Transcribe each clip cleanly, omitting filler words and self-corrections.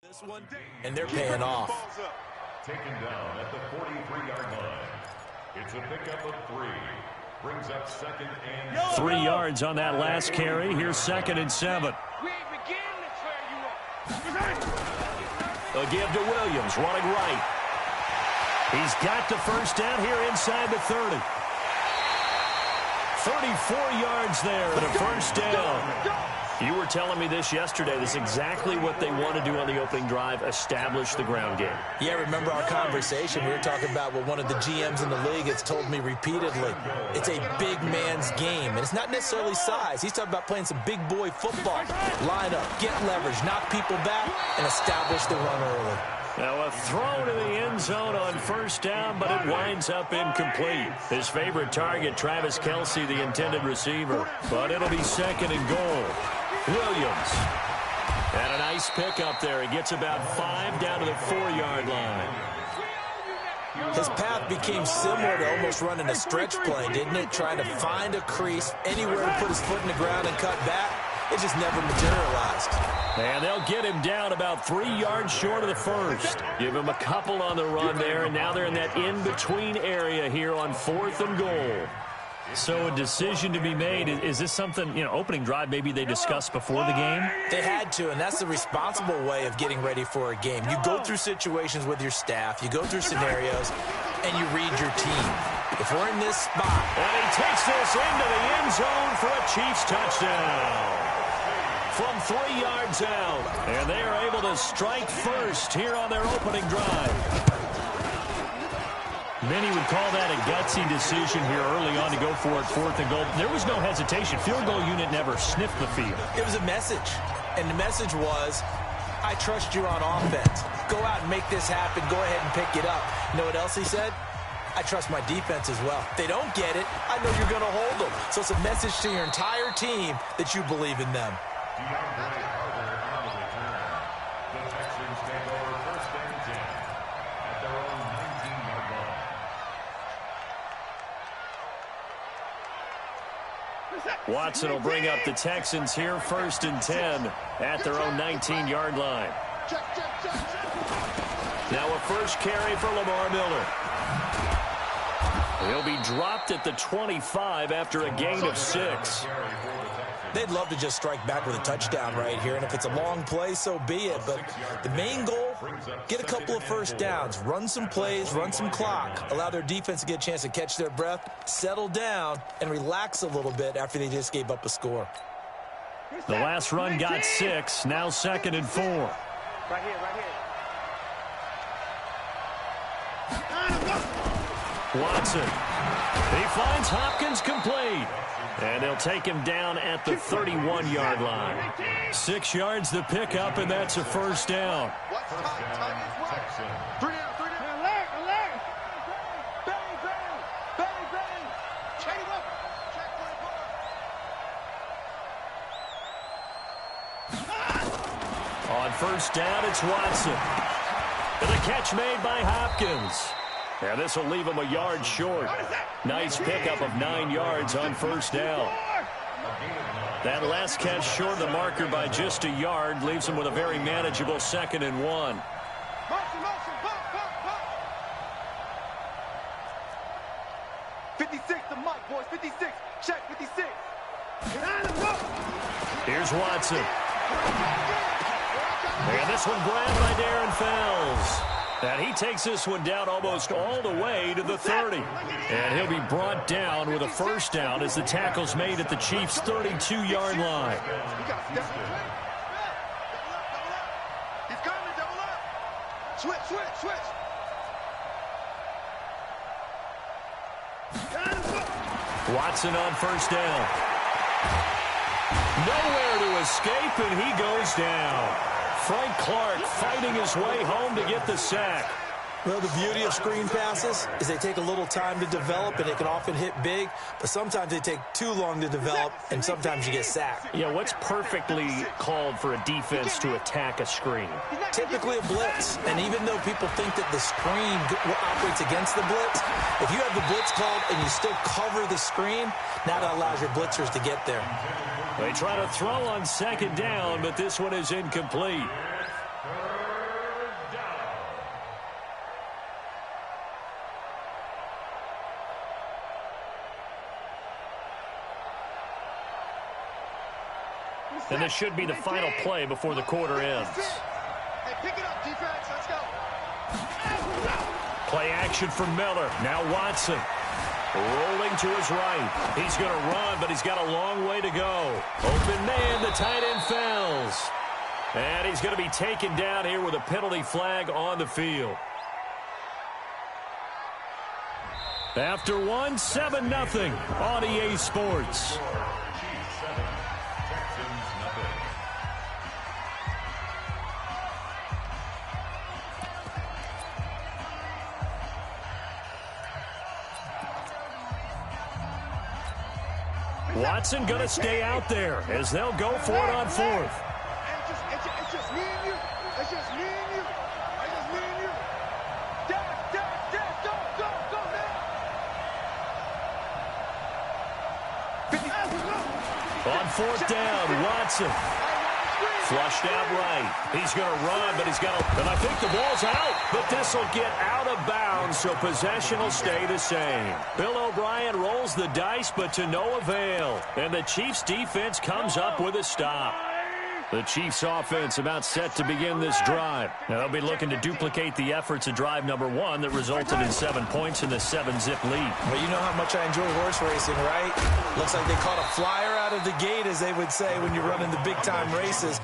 This one, and they're paying off. Taken down at the 43-yard line. It's a pickup of 3. Brings up second and 3 yards on that last carry. Here's 2nd and 7. We ain't beginning to clear you up. A give to Williams, running right. He's got the first down here inside the 30. 34 yards there and a first down. You were telling me this yesterday. This is exactly what they want to do on the opening drive, establish the ground game. Yeah, remember our conversation. We were talking about what one of the GMs in the league has told me repeatedly. It's a big man's game, and it's not necessarily size. He's talking about playing some big boy football. Line up, get leverage, knock people back, and establish the run early. Now a throw to the end zone on first down, but it winds up incomplete. His favorite target, Travis Kelce, the intended receiver. But it'll be 2nd and goal. Williams. And a nice pickup there. He gets about 5 down to the 4-yard line. His path became similar to almost running a stretch play, didn't it? Trying to find a crease, anywhere to put his foot in the ground and cut back. It just never materialized. And they'll get him down about 3 yards short of the first. Give him a couple on the run there, and now they're in that in-between area here on 4th and goal. So a decision to be made. Is this something, opening drive maybe they discussed before the game? They had to, and that's the responsible way of getting ready for a game. You go through situations with your staff. You go through scenarios, and you read your team. If we're in this spot. And he takes this into the end zone for a Chiefs touchdown. From 3 yards out. And they are able to strike first here on their opening drive. Many would call that a gutsy decision here early on to go for it 4th and goal. There was no hesitation. Field goal unit never sniffed the field. It was a message, and the message was, I trust you on offense. Go out and make this happen. Go ahead and pick it up. You know what else he said? I trust my defense as well. If they don't get it, I know you're going to hold them. So it's a message to your entire team that you believe in them. Watson will bring up the Texans here 1st and 10 at their own 19-yard line. Now a first carry for Lamar Miller. He'll be dropped at the 25 after a gain of 6. They'd love to just strike back with a touchdown right here, and if it's a long play, so be it. But the main goal, get a couple of first downs, run some plays, run some clock, allow their defense to get a chance to catch their breath, settle down, and relax a little bit after they just gave up a score. The last run got 6, now 2nd and 4. Right here, right here. Watson. He finds Hopkins complete. And they'll take him down at the 31-yard line. 6 yards the pickup, and that's a first down. Three down. Alert. Bang. Check him up. On first down, it's Watson. And the catch made by Hopkins. And this will leave him a yard short. Nice pickup of 9 yards on first down. That last catch short of the marker by just a yard leaves him with a very manageable 2nd and 1. 56, the mic, boys. 56. Check, 56. Here's Watson. And this one grabbed by Darren Fells. And he takes this one down almost all the way to the 30. And he'll be brought down with a first down as the tackle's made at the Chiefs' 32-yard line. He's coming, double up. Switch. Watson on first down. Nowhere to escape, and he goes down. Frank Clark fighting his way home to get the sack. Well, the beauty of screen passes is they take a little time to develop, and they can often hit big, but sometimes they take too long to develop, and sometimes you get sacked. Yeah, what's perfectly called for a defense to attack a screen? Typically a blitz, and even though people think that the screen operates against the blitz, if you have the blitz called and you still cover the screen, now that allows your blitzers to get there. They try to throw on second down, but this one is incomplete. And this should be the final play before the quarter ends. Hey, pick it up, defense. Let's go. Play action for Miller. Now Watson. Rolling to his right. He's going to run, but he's got a long way to go. Open man, the tight end falls. And he's going to be taken down here with a penalty flag on the field. After one, 7-0 on EA Sports. Watson going to stay out there as they'll go for it on fourth. It's just me and you. It's just me and you. It's just me and you. Dad, go now. On fourth down, Watson. Flushed out right. He's going to run, but he's got to... And I think the ball's out. But this will get out of bounds, so possession will stay the same. Bill O'Brien rolls the dice, but to no avail. And the Chiefs' defense comes up with a stop. The Chiefs' offense about set to begin this drive. Now they'll be looking to duplicate the efforts of drive number 1 that resulted in 7 points in the 7-zip lead. Well, you know how much I enjoy horse racing, right? Looks like they caught a flyer out of the gate, as they would say when you're running the big-time races.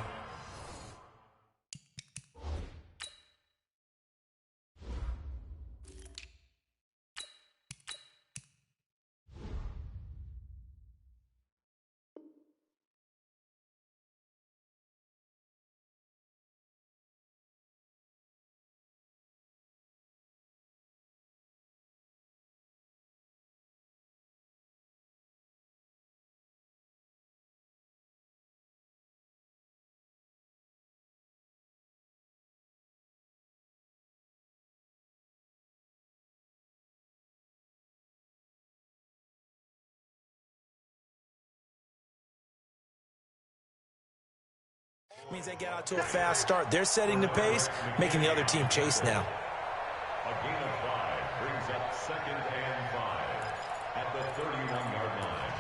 Means they get out to a fast start. They're setting the pace, making the other team chase now. A gain of 5 brings up 2nd and 5 at the 31-yard line.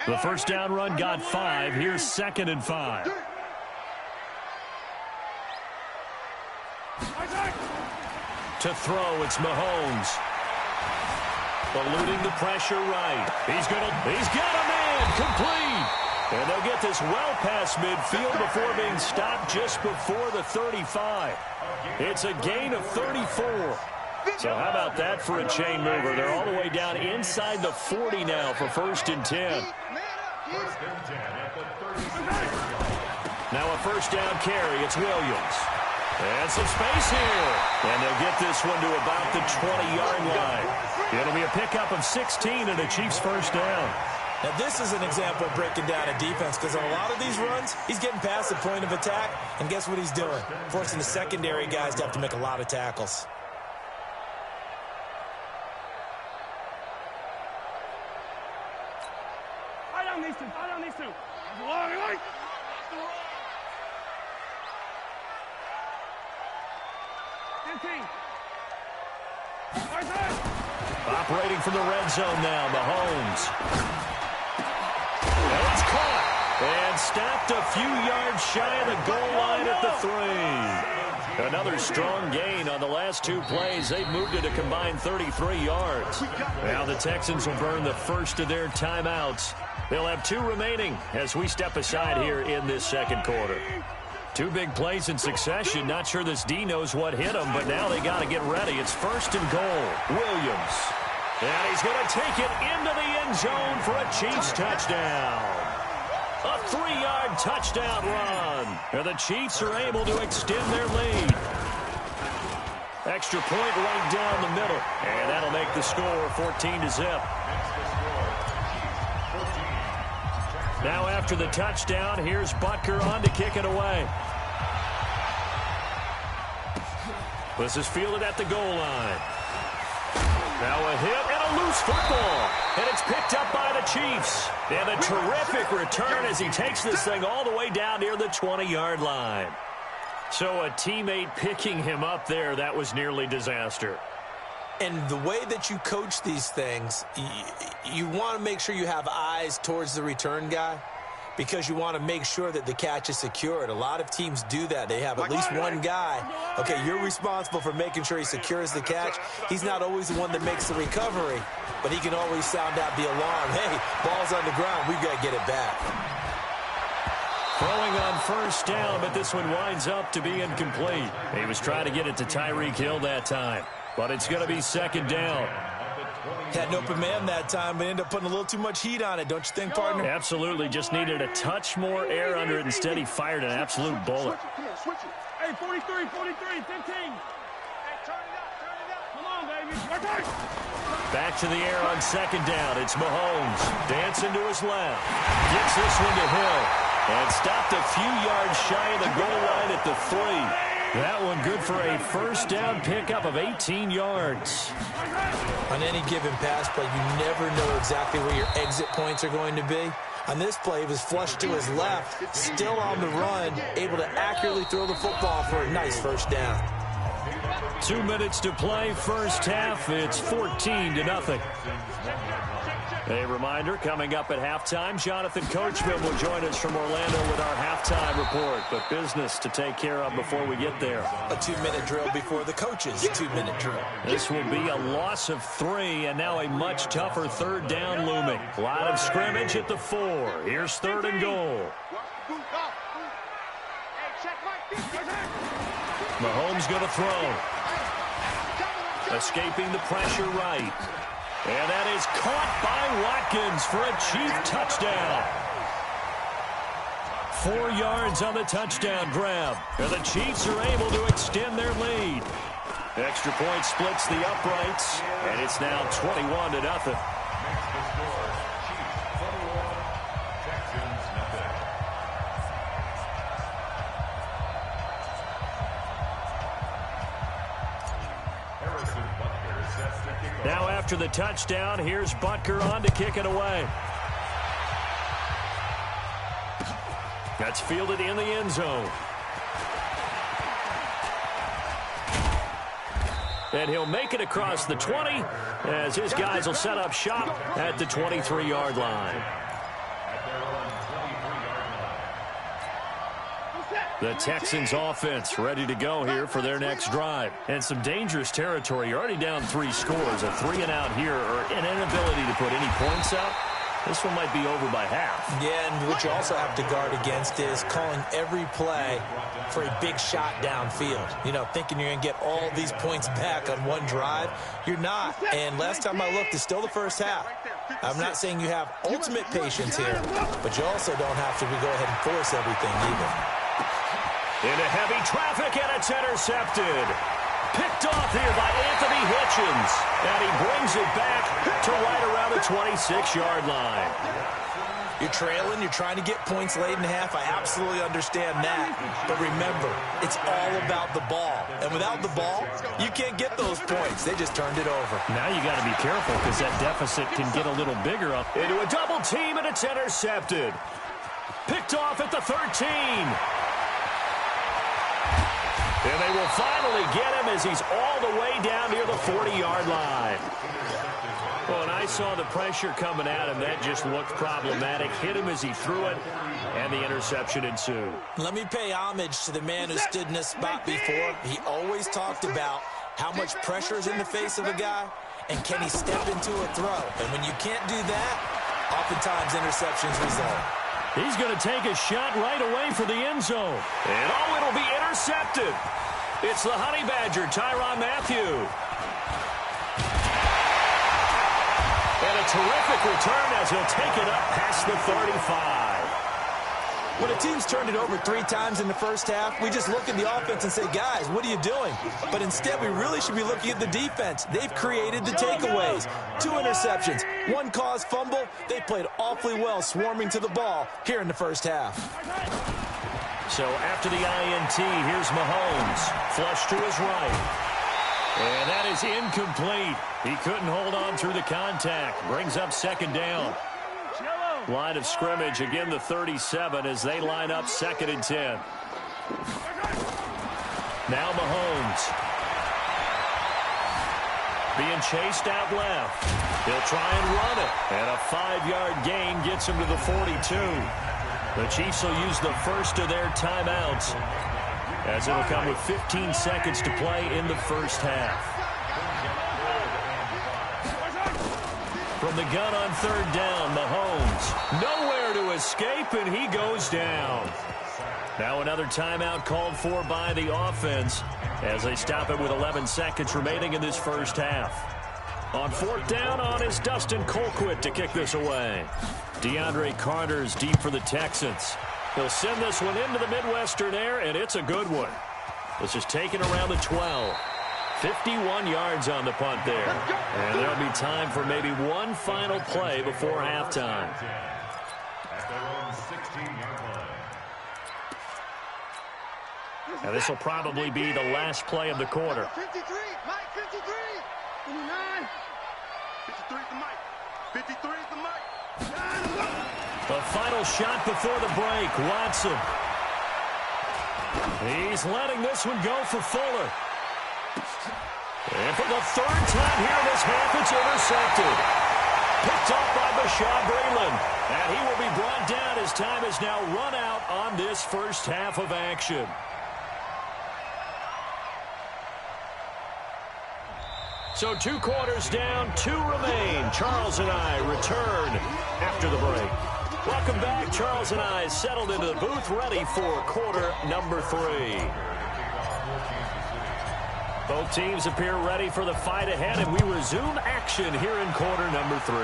The first down run got 5. Here's 2nd and 5. To throw, it's Mahomes. Eluding the pressure right. He's got a man complete. And they'll get this well past midfield before being stopped just before the 35. It's a gain of 34. So how about that for a chain mover? They're all the way down inside the 40 now for 1st and 10. Now a first down carry. It's Williams. And some space here. And they'll get this one to about the 20-yard line. It'll be a pickup of 16 and a Chiefs first down. Now, this is an example of breaking down a defense, because on a lot of these runs, he's getting past the point of attack, and guess what he's doing? Forcing the secondary guys to have to make a lot of tackles. I don't need to. 15. Operating from the red zone now, Mahomes. And it's caught. And stopped a few yards shy of the goal line at the 3. Another strong gain on the last 2 plays. They've moved it a combined 33 yards. Now the Texans will burn the first of their timeouts. They'll have 2 remaining as we step aside here in this second quarter. 2 big plays in succession. Not sure this D knows what hit him, but now they got to get ready. It's 1st and goal. Williams. And he's going to take it into the end zone for a Chiefs touchdown. A 3-yard touchdown run. And the Chiefs are able to extend their lead. Extra point right down the middle. And that'll make the score 14-0. Now after the touchdown, here's Butker on to kick it away. This is fielded at the goal line. Now a hit and a loose football. And it's picked up by the Chiefs. And a terrific return as he takes this thing all the way down near the 20-yard line. So a teammate picking him up there, that was nearly disaster. And the way that you coach these things, you want to make sure you have eyes towards the return guy because you want to make sure that the catch is secured. A lot of teams do that. They have at least one guy. Okay, you're responsible for making sure he secures the catch. He's not always the one that makes the recovery, but he can always sound out the alarm. Hey, ball's on the ground. We've got to get it back. Throwing on first down, but this one winds up to be incomplete. He was trying to get it to Tyreek Hill that time, but it's going to be second down. Had an open man that time, but ended up putting a little too much heat on it, don't you think, partner? Absolutely. Just needed a touch more air under it. Instead, he fired an absolute bullet. Switch it. Hey, 43, 15. Hey, turn it up. Come on, baby. Back to the air on second down. It's Mahomes. Dancing to his left. Gets this one to Hill. And stopped a few yards shy of the goal line at the 3. That one good for a first down pickup of 18 yards. On any given pass play, you never know exactly where your exit points are going to be. On this play, he was flushed to his left, still on the run, able to accurately throw the football for a nice first down. 2 minutes to play, first half. It's 14-0. A reminder, coming up at halftime, Jonathan Coachman will join us from Orlando with our halftime report. But business to take care of before we get there. A 2-minute drill before the coaches' 2-minute drill. This will be a loss of 3, and now a much tougher third down looming. A lot of scrimmage at the 4. Here's third and goal. Mahomes going to throw. Escaping the pressure right. And that is caught by Watkins for a Chief touchdown. 4 yards on the touchdown grab. And the Chiefs are able to extend their lead. Extra point splits the uprights, and it's now 21-0. Now after the touchdown, here's Butker on to kick it away. That's fielded in the end zone. And he'll make it across the 20 as his guys will set up shop at the 23-yard line. The Texans offense ready to go here for their next drive. And some dangerous territory. You're already down 3 scores. A 3 and out here, or an inability to put any points up. This one might be over by half. Yeah, and what you also have to guard against is calling every play for a big shot downfield. You know, thinking you're going to get all these points back on one drive. You're not. And last time I looked, it's still the first half. I'm not saying you have ultimate patience here, but you also don't have to go ahead and force everything either. Into heavy traffic, and it's intercepted. Picked off here by Anthony Hitchens. And he brings it back to right around the 26-yard line. You're trailing, you're trying to get points late in half. I absolutely understand that. But remember, it's all about the ball. And without the ball, you can't get those points. They just turned it over. Now you got to be careful because that deficit can get a little bigger up. Into a double team, and it's intercepted. Picked off at the 13. And they will finally get him as he's all the way down near the 40-yard line. Well, and I saw the pressure coming at him. That just looked problematic. Hit him as he threw it, and the interception ensued. Let me pay homage to the man who stood in this spot before. He always talked about how much pressure is in the face of a guy, and can he step into a throw. And when you can't do that, oftentimes interceptions result. He's going to take a shot right away for the end zone. And, oh, it'll be intercepted. It's the Honey Badger, Tyrann Mathieu. And a terrific return as he'll take it up past the 35. When a team's turned it over 3 times in the first half, we just look at the offense and say, guys, what are you doing? But instead, we really should be looking at the defense. They've created the takeaways. 2 interceptions, 1 caused fumble. They played awfully well swarming to the ball here in the first half. So after the INT, here's Mahomes. Flush to his right. And that is incomplete. He couldn't hold on through the contact. Brings up second down. Line of scrimmage, again the 37 as they line up 2nd and 10. Now Mahomes. being chased out left. He'll try and run it. And a 5-yard gain gets him to the 42. The Chiefs will use the first of their timeouts, as it'll come with 15 seconds to play in the first half. From the gun on third down, Mahomes. Nowhere to escape, and he goes down. Now another timeout called for by the offense as they stop it with 11 seconds remaining in this first half. On fourth down on is Dustin Colquitt to kick this away. DeAndre Carter's deep for the Texans. He'll send this one into the Midwestern air, and it's a good one. This is taken around the 12. 51 yards on the punt there. And there'll be time for maybe one final play before halftime. At their own 16-yard line. Now this will probably be the last play of the quarter. 53, Mike, 53. 29. 53 is the mic. 53 is the mic. The final shot before the break, Watson. He's letting this one go for Fuller. And for the third time here in this half, it's intercepted. Picked off by Bashaud Breeland. And he will be brought down as time is now run out on this first half of action. So 2 quarters down, 2 remain. Charles and I return after the break. Welcome back. Charles and I settled into the booth, ready for quarter number 3. Both teams appear ready for the fight ahead, and we resume action here in quarter number 3.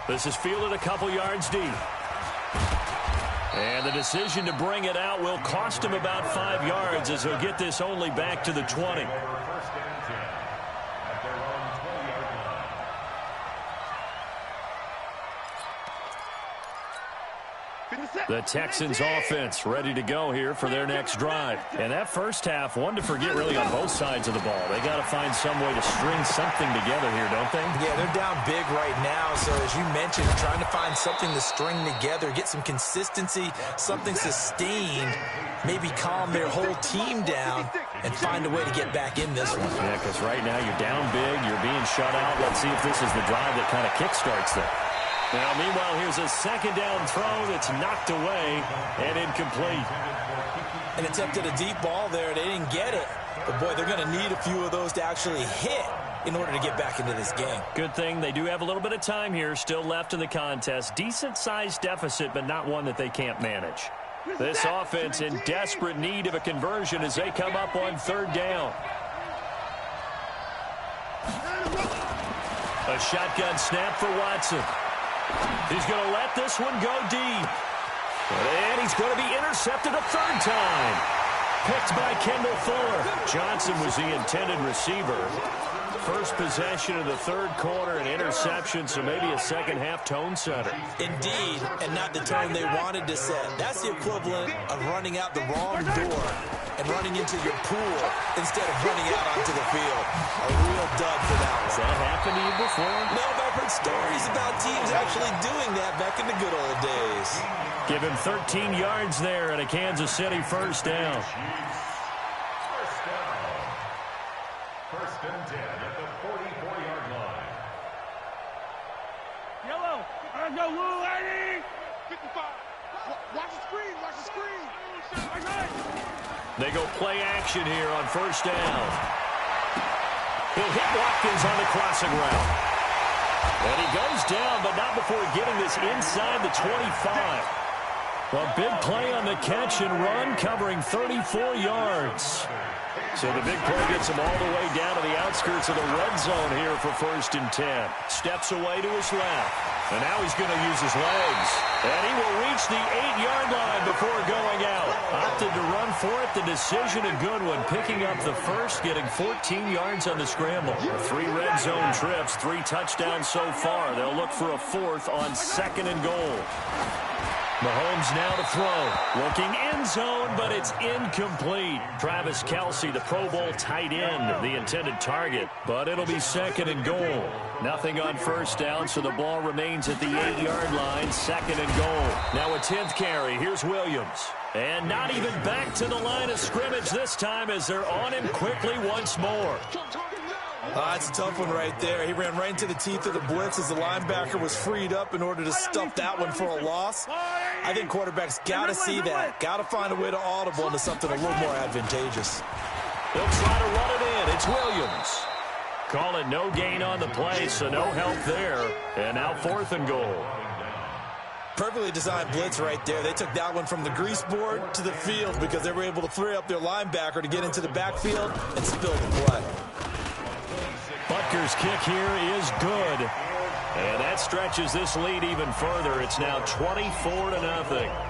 This is fielded a couple yards deep. And the decision to bring it out will cost him about 5 yards, as he'll get this only back to the 20. The Texans offense ready to go here for their next drive. And that first half, one to forget really on both sides of the ball. They got to find some way to string something together here, don't they? Yeah, they're down big right now. So as you mentioned, trying to find something to string together, get some consistency, something sustained, maybe calm their whole team down and find a way to get back in this one. Yeah, because right now you're down big, you're being shut out. Let's see if this is the drive that kind of kickstarts them. Now, meanwhile, here's a second down throw that's knocked away and incomplete. An attempt at a deep ball there. They didn't get it. But, boy, they're going to need a few of those to actually hit in order to get back into this game. Good thing they do have a little bit of time here still left in the contest. Decent-sized deficit, but not one that they can't manage. This offense in desperate need of a conversion as they come up on third down. A shotgun snap for Watson. He's going to let this one go deep. And he's going to be intercepted a third time. Picked by Kendall Fuller. Johnson was the intended receiver. First possession of the third quarter, an interception, so maybe a second-half tone setter. Indeed, and not the tone they wanted to set. That's the equivalent of running out the wrong door and running into your pool instead of running out onto the field. A real dud for that one. Has that happened to you before? No, but I've heard stories about teams actually doing that back in the good old days. Give him 13 yards there and a Kansas City first down. First and 10 at the 44-yard line. Yellow. Let's go, Lou, lady. 55. Watch the screen. Watch the screen. They go play action here on first down. He'll hit Watkins on the crossing route. And he goes down, but not before getting this inside the 25. A big play on the catch and run, covering 34 yards. So the big play gets him all the way down to the outskirts of the red zone here for first and 10. Steps away to his left. And now he's going to use his legs. And he will reach the 8-yard line before going out. Opted to run for it. The decision a good one. Picking up the first, getting 14 yards on the scramble. 3 red zone trips, 3 touchdowns so far. They'll look for a fourth on second and goal. Mahomes now to throw. Looking end zone, but it's incomplete. Travis Kelce, the Pro Bowl tight end, the intended target. But it'll be second and goal. Nothing on first down, so the ball remains at the 8-yard line, second and goal. Now a 10th carry. Here's Williams. And not even back to the line of scrimmage this time as they're on him quickly once more. That's a tough one right there. He ran right into the teeth of the blitz as the linebacker was freed up in order to stuff that one for a loss. I think quarterbacks got to see that. Got to find a way to audible into something a little more advantageous. They'll try to run it in. It's Williams. Call it no gain on the play, so no help there. And now 4th and goal. Perfectly designed blitz right there. They took that one from the grease board to the field because they were able to free up their linebacker to get into the backfield and spill the play. Butker's kick here is good. And that stretches this lead even further. It's now 24-0.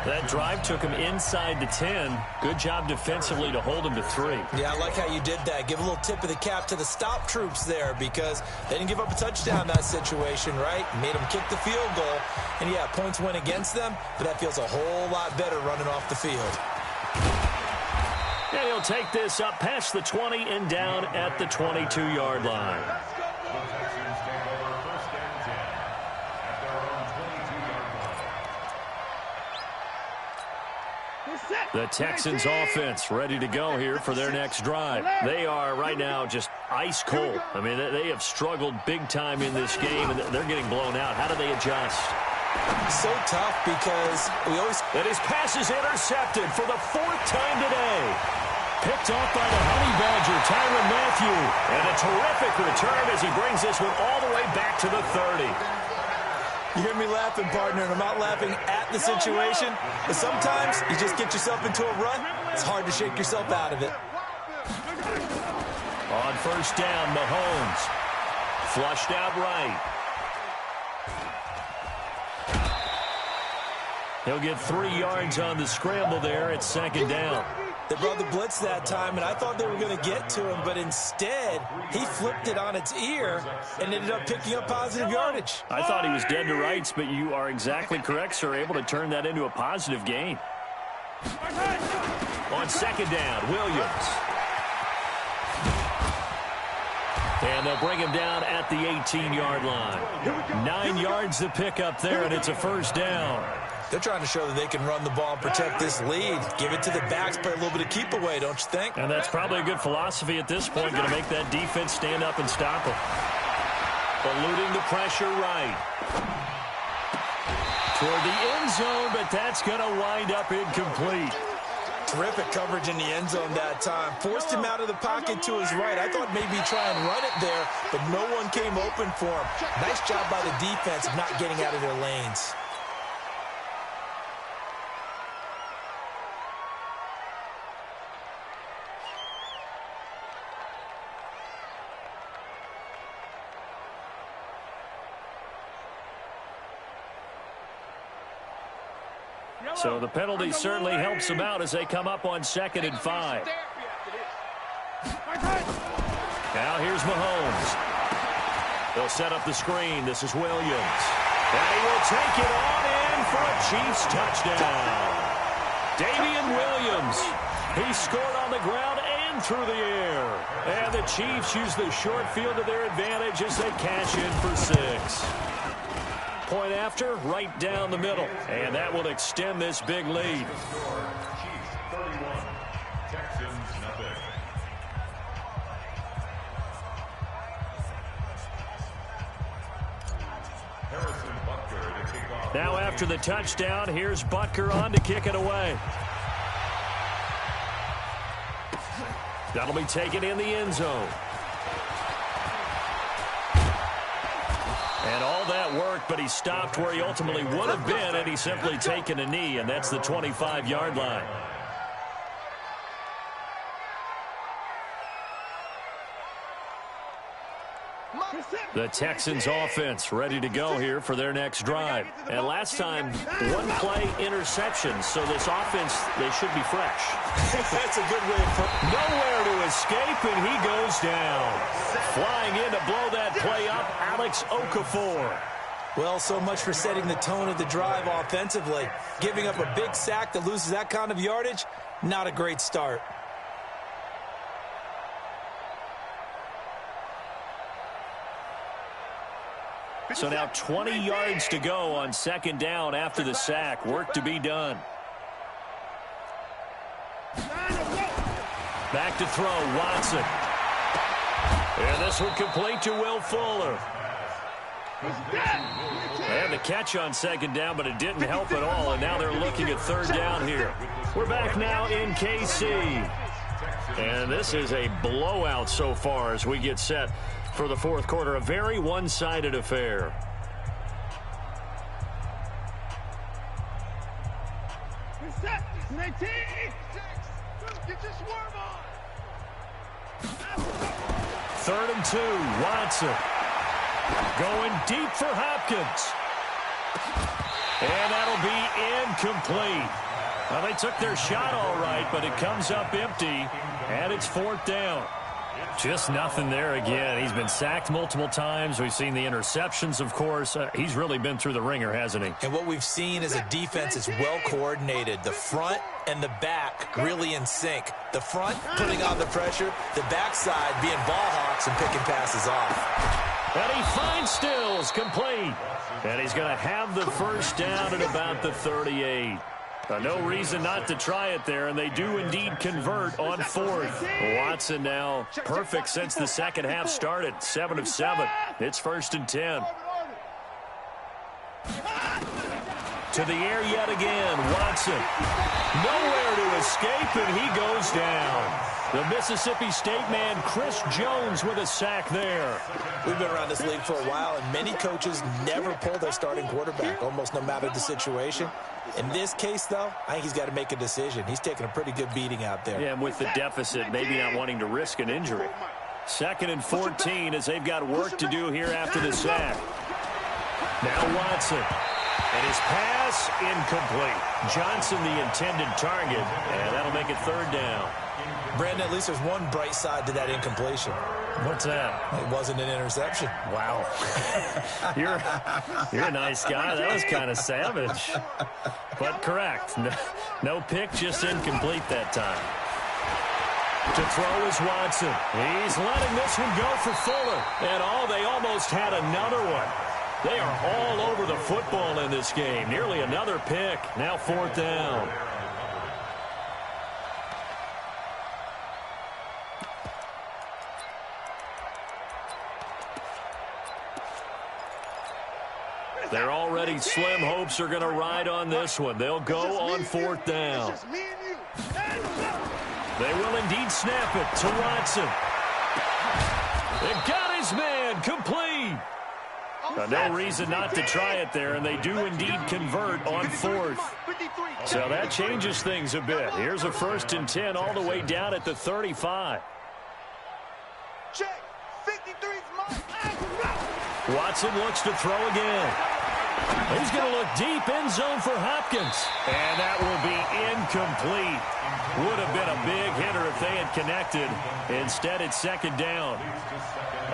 That drive took him inside the 10. Good job defensively to hold him to 3. Yeah, I like how you did that. Give a little tip of the cap to the stop troops there because they didn't give up a touchdown in that situation, right? Made them kick the field goal. And, yeah, points went against them, but that feels a whole lot better running off the field. And he'll take this up past the 20 and down at the 22-yard line. The Texans offense ready to go here for their next drive. They are right now just ice cold. I mean, they have struggled big time in this game, and they're getting blown out. How do they adjust? So tough because we always... And his pass is intercepted for the 4th time today. Picked off by the Honey Badger, Tyrann Mathieu. And a terrific return as he brings this one all the way back to the 30. You hear me laughing, partner, and I'm not laughing at the situation, but sometimes you just get yourself into a rut. It's hard to shake yourself out of it. On 1st down, Mahomes. Flushed out right. He'll get 3 yards on the scramble there at 2nd down. They brought the blitz that time, and I thought they were going to get to him, but instead, he flipped it on its ear and ended up picking up positive yardage. I thought he was dead to rights, but you are exactly correct, sir. Able to turn that into a positive gain. On 2nd down, Williams. And they'll bring him down at the 18-yard line. 9 yards to pick up there, and it's a 1st down. They're trying to show that they can run the ball and protect this lead. Give it to the backs, play a little bit of keep away, don't you think? And that's probably a good philosophy at this point. Going to make that defense stand up and stop him. Eluding the pressure right. Toward the end zone, but that's going to wind up incomplete. Terrific coverage in the end zone that time. Forced him out of the pocket to his right. I thought maybe try and run it there, but no one came open for him. Nice job by the defense of not getting out of their lanes. So the penalty certainly helps them out as they come up on 2nd and 5. Now here's Mahomes. They'll set up the screen. This is Williams. And he will take it on in for a Chiefs touchdown. Damian Williams. He scored on the ground and through the air. And the Chiefs use the short field to their advantage as they cash in for 6. Point after, right down the middle. And that will extend this big lead. Chiefs 31, Texans nothing. Harrison Butker to kick off. Now after the touchdown, here's Butker on to kick it away. That'll be taken in the end zone. And all that work, but he stopped where he ultimately would have been, and he's simply taken a knee, and that's the 25-yard line. The Texans offense ready to go here for their next drive. And last time, 1 play interception, so this offense, they should be fresh. That's a good way of putting it. Nowhere to escape, and he goes down. Flying in to blow that play up, Alex Okafor. Well, so much for setting the tone of the drive offensively. Giving up a big sack that loses that kind of yardage, not a great start. So now 20 yards to go on 2nd down after the sack. Work to be done. Back to throw, Watson. And this one complete to Will Fuller. They had the catch on second down, but it didn't help at all, and now they're looking at third down here. We're back now in KC. And this is a blowout so far as we get set for the fourth quarter. A very one-sided affair. Third and 2, Watson. Going deep for Hopkins. And that'll be incomplete. Well, they took their shot all right, but it comes up empty, and it's fourth down. Just nothing there again. He's been sacked multiple times. We've seen the interceptions, of course. He's really been through the ringer, hasn't he? And what we've seen is a defense that's well coordinated. The front and the back really in sync. The front putting on the pressure, the backside being ball hawks and picking passes off. And he finds Stills, complete. And he's going to have the first down at about the 38. No reason not to try it there, and they do indeed convert on fourth. Watson now perfect since the second half started. 7 of 7. It's first and 10. To the air yet again. Watson. Nowhere to escape, and he goes down. The Mississippi State man, Chris Jones, with a sack there. We've been around this league for a while, and many coaches never pull their starting quarterback, almost no matter the situation. In this case, though, I think he's got to make a decision. He's taking a pretty good beating out there. Yeah, and with the deficit, maybe not wanting to risk an injury. Second and 14 as they've got work to do here after the sack. Now Watson. And his pass incomplete. Johnson the intended target, and that'll make it third down. Brandon, at least there's one bright side to that incompletion. What's that? It wasn't an interception. Wow. You're a nice guy. That was kind of savage. But correct. No pick, just incomplete that time. To throw is Watson. He's letting this one go for Fuller. And they almost had another one. They are all over the football in this game. Nearly another pick. Now fourth down. They're already slim hopes are going to ride on this one. They'll go on fourth down. They will indeed snap it to Watson. They've got his man complete. No reason not to try it there, and they do indeed convert on fourth. So that changes things a bit. Here's a first and 10 all the way down at the 35. Check. 53's mine. Watson looks to throw again. He's going to look deep, end zone for Hopkins. And that will be incomplete. Would have been a big hitter if they had connected. Instead, it's second down.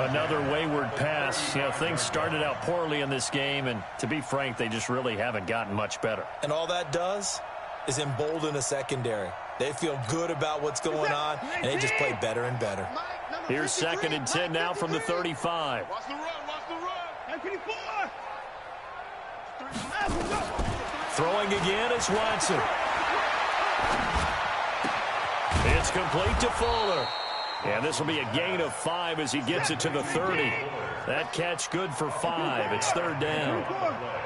Another wayward pass. You know, things started out poorly in this game, and to be frank, they just really haven't gotten much better. And all that does is embolden the secondary. They feel good about what's going on, and they just play better and better. Here's second and 10 now from the 35. Watch the run. Watch the run. 54. Throwing again is Watson. It's complete to Fuller. And this will be a gain of 5 as he gets it to the 30. That catch good for 5. It's third down.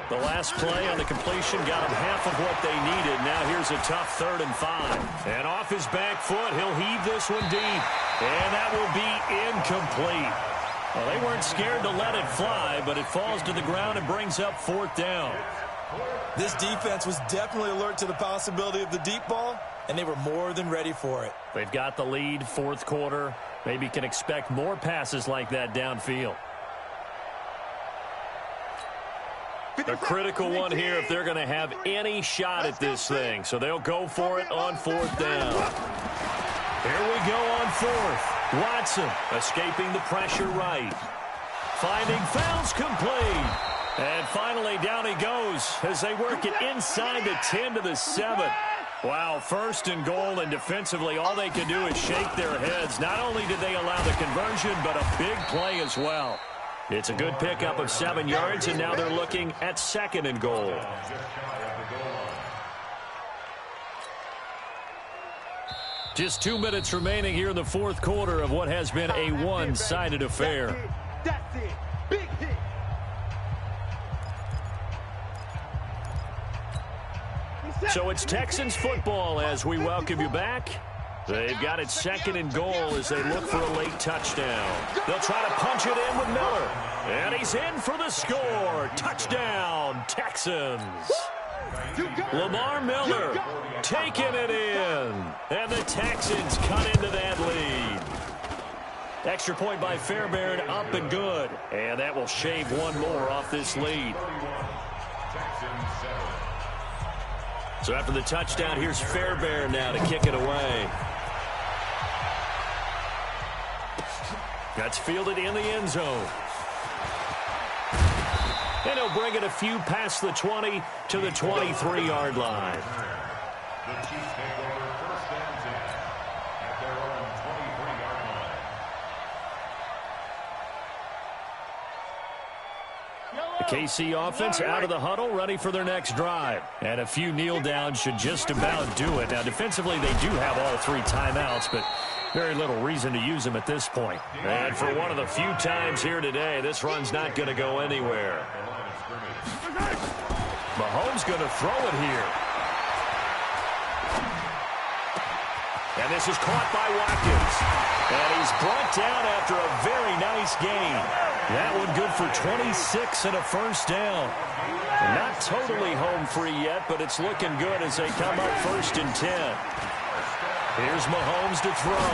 The last play on the completion got him half of what they needed. Now here's a tough 3rd and 5. And off his back foot, he'll heave this one deep. And that will be incomplete. Well, they weren't scared to let it fly, but it falls to the ground and brings up fourth down. This defense was definitely alert to the possibility of the deep ball, and they were more than ready for it. They've got the lead, fourth quarter. Maybe can expect more passes like that downfield. A critical one here if they're going to have any shot at this thing. So they'll go for it on fourth down. Here we go on fourth. Watson escaping the pressure right. Finding fouls complete. And finally down he goes as they work it inside the 10 to the 7. Wow, first and goal, and defensively all they can do is shake their heads. Not only did they allow the conversion, but a big play as well. It's a good pickup of 7 yards, and now they're looking at second and goal. Just 2 minutes remaining here in the fourth quarter of what has been a one-sided affair. That's it. Big hit. So it's Texans football as we welcome you back. They've got it second and goal as they look for a late touchdown. They'll try to punch it in with Miller. And he's in for the score. Touchdown, Texans. Lamar Miller taking it in. And the Texans cut into that lead. Extra point by Fairbairn, up and good. And that will shave one more off this lead. So after the touchdown, here's Fairbairn now to kick it away. That's fielded in the end zone. And he'll bring it a few past the 20 to the 23-yard line. The Chiefs take over first and 10 at their own 23-yard line. The KC offense out of the huddle, ready for their next drive. And a few kneel downs should just about do it. Now, defensively, they do have all three timeouts, but very little reason to use them at this point. And for one of the few times here today, this run's not going to go anywhere. Mahomes going to throw it here. And this is caught by Watkins. And he's brought down after a very nice gain. That one good for 26 and a first down. Not totally home free yet, but it's looking good as they come up first and 10. Here's Mahomes to throw.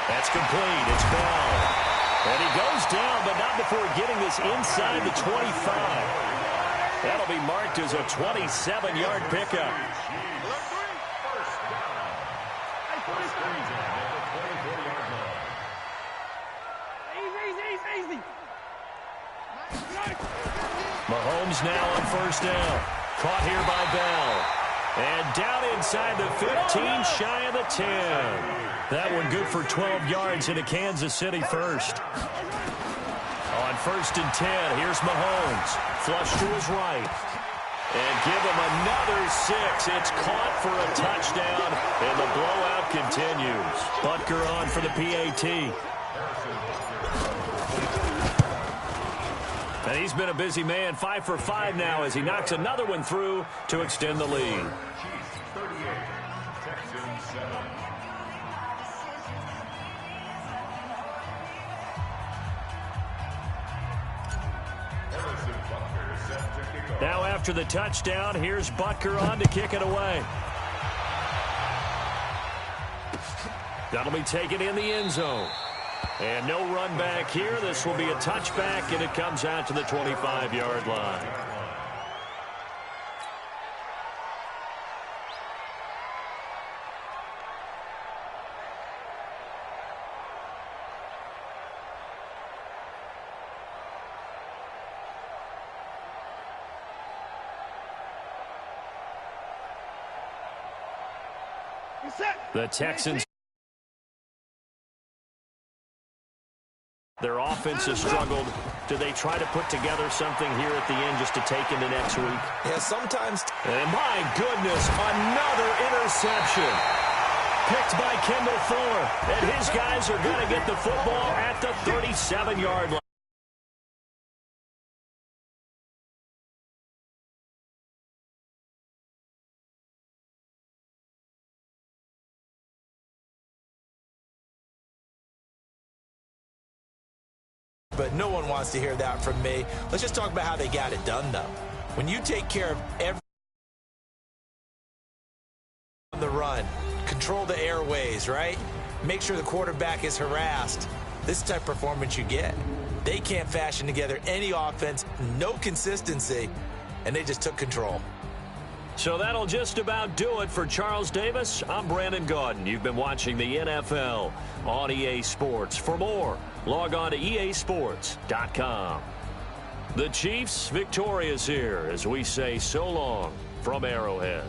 That's complete. It's Bell. And he goes down, but not before getting this inside the 25. That'll be marked as a 27-yard pickup. Mahomes now on first down. Caught here by Bell. And down inside the 15, shy of the 10. That one good for 12 yards into Kansas City first. On first and 10, here's Mahomes. Flush to his right. And give him another 6. It's caught for a touchdown, and the blowout continues. Butker on for the PAT. And he's been a busy man, 5 for 5 now as he knocks another one through to extend the lead. Chiefs 38, Texans 7. Now after the touchdown, here's Butker on to kick it away. That'll be taken in the end zone. And no run back here. This will be a touchback, and it comes out to the 25-yard line. The Texans. Their offense has struggled. Do they try to put together something here at the end just to take into next week? Yeah, sometimes. And my goodness, another interception. Picked by Kendall Fuller. And his guys are going to get the football at the 37-yard line. But no one wants to hear that from me. Let's just talk about how they got it done, though. When you take care of every on the run, control the airways, right? Make sure the quarterback is harassed. This type of performance you get. They can't fashion together any offense, no consistency, and they just took control. So that'll just about do it for Charles Davis. I'm Brandon Gaudin. You've been watching the NFL on EA Sports. For more, log on to easports.com. The Chiefs victorious here as we say so long from Arrowhead.